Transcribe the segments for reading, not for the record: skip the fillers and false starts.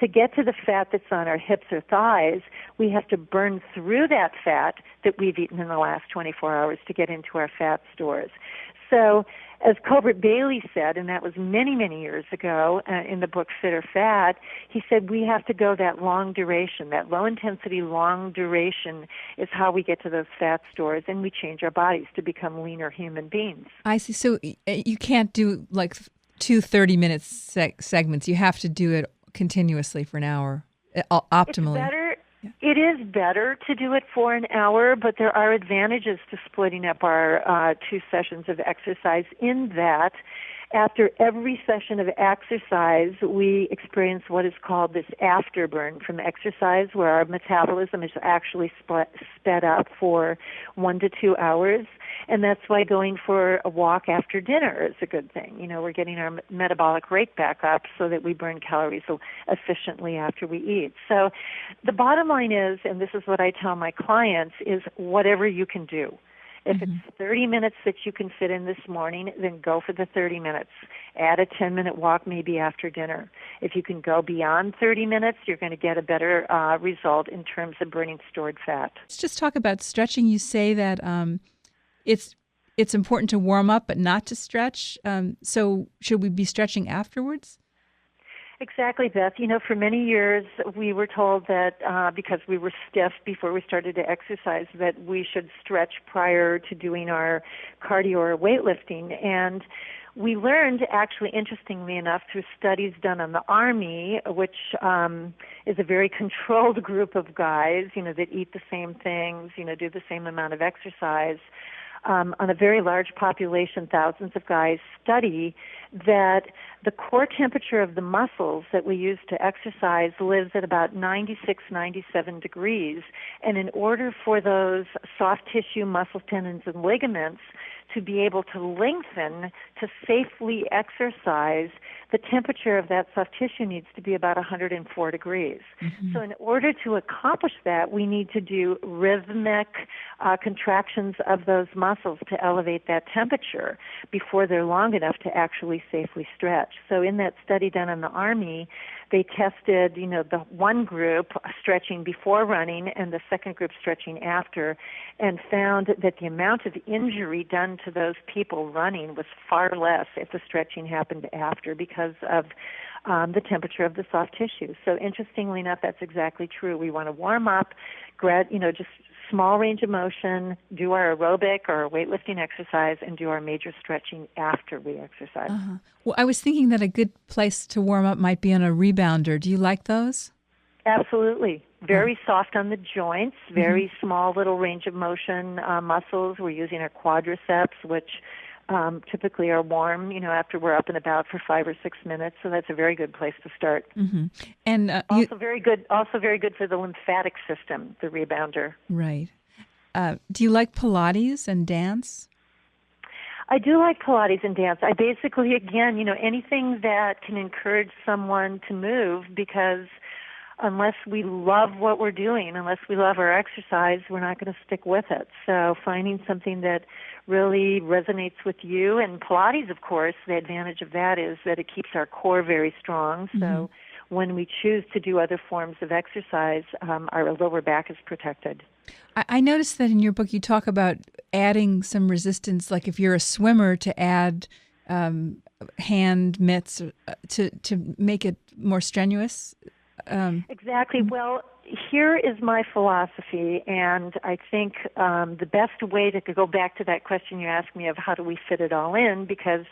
to get to the fat that's on our hips or thighs, we have to burn through that fat that we've eaten in the last 24 hours to get into our fat stores. So as Colbert Bailey said, and that was many, many years ago in the book Fit or Fat, he said we have to go that long duration. That low-intensity, long duration is how we get to those fat stores, and we change our bodies to become leaner human beings. I see. So you can't do like two 30-minute segments. You have to do it continuously for an hour, optimally. It's better. It is better to do it for an hour, but there are advantages to splitting up our 2 sessions of exercise in that after every session of exercise, we experience what is called this afterburn from exercise, where our metabolism is actually sped up for 1 to 2 hours. And that's why going for a walk after dinner is a good thing. You know, we're getting our metabolic rate back up so that we burn calories so efficiently after we eat. So the bottom line is, and this is what I tell my clients, is whatever you can do. If it's 30 minutes that you can fit in this morning, then go for the 30 minutes. Add a 10-minute walk maybe after dinner. If you can go beyond 30 minutes, you're going to get a better result in terms of burning stored fat. Let's just talk about stretching. You say that it's important to warm up but not to stretch. So should we be stretching afterwards? Exactly, Beth. You know, for many years we were told that because we were stiff before we started to exercise that we should stretch prior to doing our cardio or weightlifting. And we learned, actually, interestingly enough, through studies done on the Army, which is a very controlled group of guys, you know, that eat the same things, you know, do the same amount of exercise, on a very large population, thousands of guys, study that the core temperature of the muscles that we use to exercise lives at about 96, 97 degrees. And in order for those soft tissue, muscle tendons, and ligaments to be able to lengthen, to safely exercise, the temperature of that soft tissue needs to be about 104 degrees. So in order to accomplish that, we need to do rhythmic contractions of those muscles to elevate that temperature before they're long enough to actually safely stretch. So in that study done in the Army, they tested, you know, the one group stretching before running and the second group stretching after, and found that the amount of injury done to those people running was far less if the stretching happened after because of the temperature of the soft tissue. So interestingly enough, that's exactly true. We want to warm up, just small range of motion, do our aerobic or weightlifting exercise, and do our major stretching after we exercise. Well, I was thinking that a good place to warm up might be on a rebounder. Do you like those? Absolutely. Very soft on the joints, very small little range of motion muscles. We're using our quadriceps, which typically are warm, you know, after we're up and about for 5 or 6 minutes. So that's a very good place to start. And also very good for the lymphatic system, the rebounder. Right. Do you like Pilates and dance? I do like Pilates and dance. I basically, again, you know, anything that can encourage someone to move, because unless we love what we're doing, unless we love our exercise, we're not going to stick with it. So finding something that really resonates with you, and Pilates, of course, the advantage of that is that it keeps our core very strong. So when we choose to do other forms of exercise, our lower back is protected. I noticed that in your book you talk about adding some resistance, like if you're a swimmer, to add hand mitts to make it more strenuous. Exactly. Well, here is my philosophy, and I think the best way to go back to that question you asked me of how do we fit it all in, because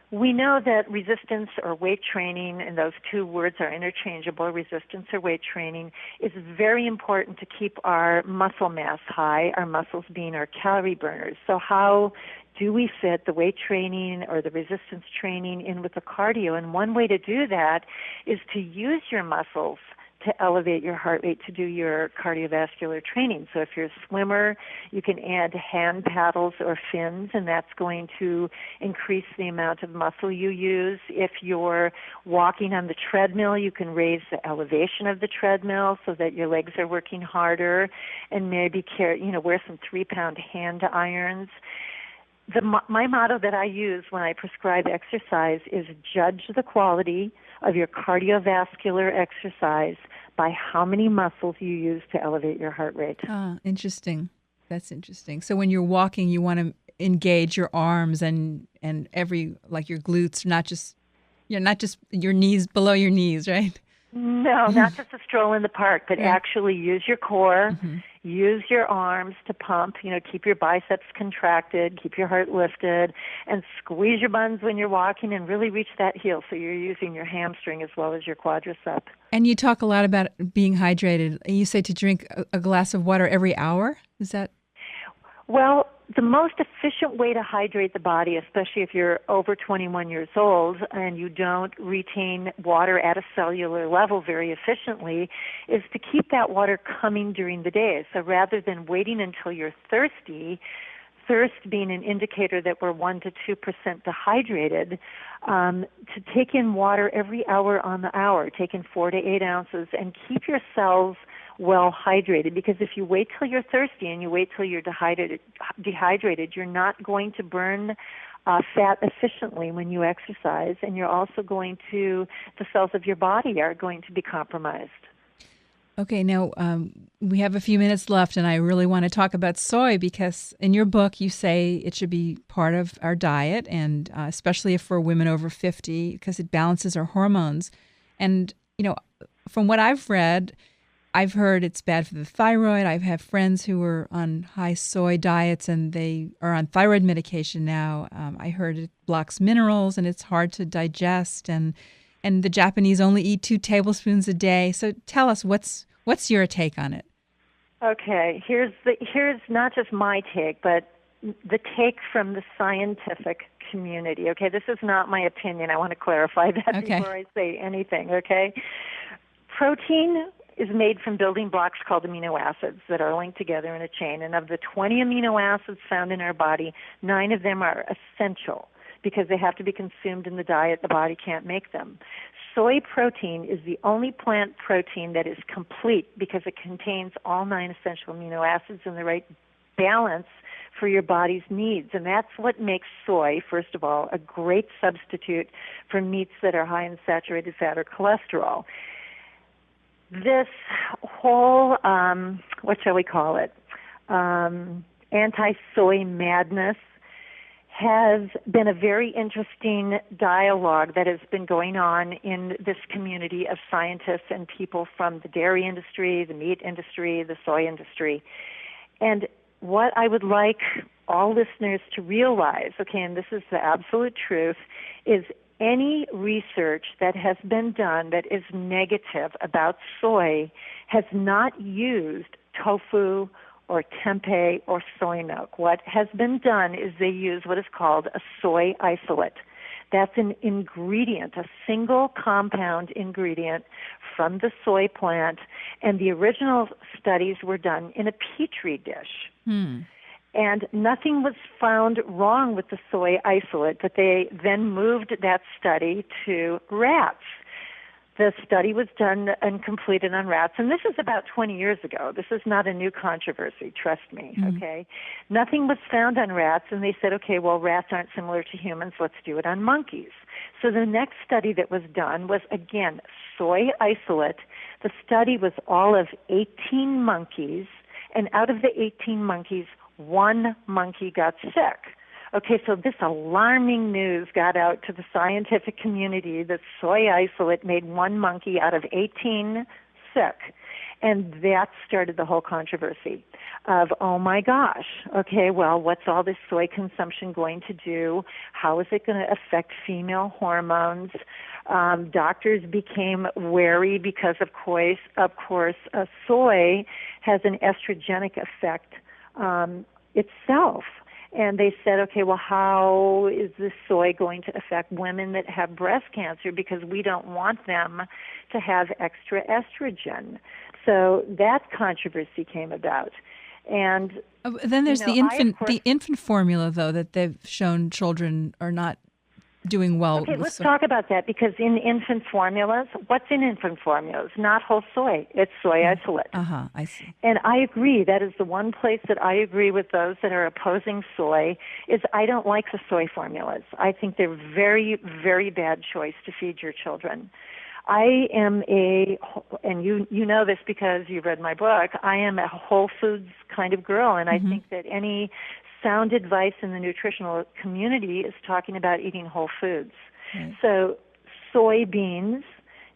we know that resistance or weight training, and those two words are interchangeable, resistance or weight training, is very important to keep our muscle mass high, our muscles being our calorie burners. So how do we fit the weight training or the resistance training in with the cardio? And one way to do that is to use your muscles to elevate your heart rate to do your cardiovascular training. So if you're a swimmer, you can add hand paddles or fins, and that's going to increase the amount of muscle you use. If you're walking on the treadmill, you can raise the elevation of the treadmill so that your legs are working harder, and maybe wear some 3-pound hand irons. My motto that I use when I prescribe exercise is judge the quality, of your cardiovascular exercise by how many muscles you use to elevate your heart rate. Ah, interesting. That's interesting. So when you're walking, you want to engage your arms and every, like your glutes, not just your knees, below your knees, right? No, not just a stroll in the park, but Right. actually use your core, use your arms to pump, keep your biceps contracted, keep your heart lifted, and squeeze your buns when you're walking and really reach that heel so you're using your hamstring as well as your quadricep. And you talk a lot about being hydrated. You say to drink a glass of water every hour? Is that? Well, the most efficient way to hydrate the body, especially if you're over 21 years old and you don't retain water at a cellular level very efficiently, is to keep that water coming during the day. So rather than waiting until you're thirsty, thirst being an indicator that we're 1 to 2% dehydrated, to take in water every hour on the hour, take in 4 to 8 ounces, and keep your cells well hydrated, because if you wait till you're thirsty and you wait till you're dehydrated, you're not going to burn fat efficiently when you exercise, and you're also the cells of your body are going to be compromised. Okay, now we have a few minutes left, and I really want to talk about soy because in your book you say it should be part of our diet, and especially if we're women over 50, because it balances our hormones. And, from what I've read, I've heard it's bad for the thyroid. I've had friends who were on high soy diets and they are on thyroid medication now. I heard it blocks minerals and it's hard to digest. And the Japanese only eat 2 tablespoons a day. So tell us, what's your take on it? Okay, here's not just my take, but the take from the scientific community. Okay, this is not my opinion. I want to clarify that before I say anything. Okay, protein is made from building blocks called amino acids that are linked together in a chain. And of the 20 amino acids found in our body, 9 of them are essential because they have to be consumed in the diet. The body can't make them. Soy protein is the only plant protein that is complete because it contains all 9 essential amino acids in the right balance for your body's needs. And that's what makes soy, first of all, a great substitute for meats that are high in saturated fat or cholesterol. This whole, what shall we call it, anti-soy madness has been a very interesting dialogue that has been going on in this community of scientists and people from the dairy industry, the meat industry, the soy industry. And what I would like all listeners to realize, okay, and this is the absolute truth, is any research that has been done that is negative about soy has not used tofu or tempeh or soy milk. What has been done is they use what is called a soy isolate. That's an ingredient, a single compound ingredient from the soy plant, and the original studies were done in a petri dish. And nothing was found wrong with the soy isolate, but they then moved that study to rats. The study was done and completed on rats, and this is about 20 years ago. This is not a new controversy, trust me, okay? Nothing was found on rats, and they said, okay, well, rats aren't similar to humans, let's do it on monkeys. So the next study that was done was, again, soy isolate. The study was all of 18 monkeys, and out of the 18 monkeys, 1 monkey got sick. Okay, so this alarming news got out to the scientific community that soy isolate made 1 monkey out of 18 sick. And that started the whole controversy of, oh my gosh, okay, well, what's all this soy consumption going to do? How is it going to affect female hormones? Doctors became wary because, of course, soy has an estrogenic effect itself. And they said, okay, well, how is this soy going to affect women that have breast cancer? Because we don't want them to have extra estrogen. So that controversy came about. And then there's the infant formula, though, that they've shown children are not doing well. Okay, let's talk about that, because in infant formulas, what's in infant formulas? Not whole soy. It's soy isolate. I see. And I agree. That is the one place that I agree with those that are opposing soy, is I don't like the soy formulas. I think they're very, very bad choice to feed your children. I am and you know this because you've read my book, I am a whole foods kind of girl, and I think that any sound advice in the nutritional community is talking about eating whole foods. Right. So soybeans,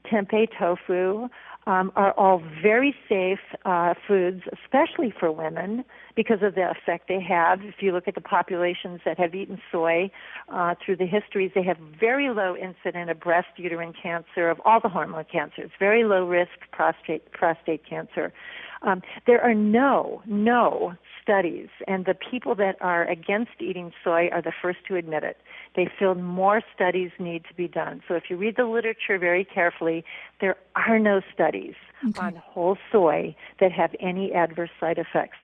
tempeh tofu, are all very safe foods, especially for women, because of the effect they have. If you look at the populations that have eaten soy through the histories, they have very low incidence of breast, uterine cancer, of all the hormone cancers, very low risk prostate cancer. There are no studies, and the people that are against eating soy are the first to admit it. They feel more studies need to be done. So if you read the literature very carefully, there are no studies on whole soy that have any adverse side effects.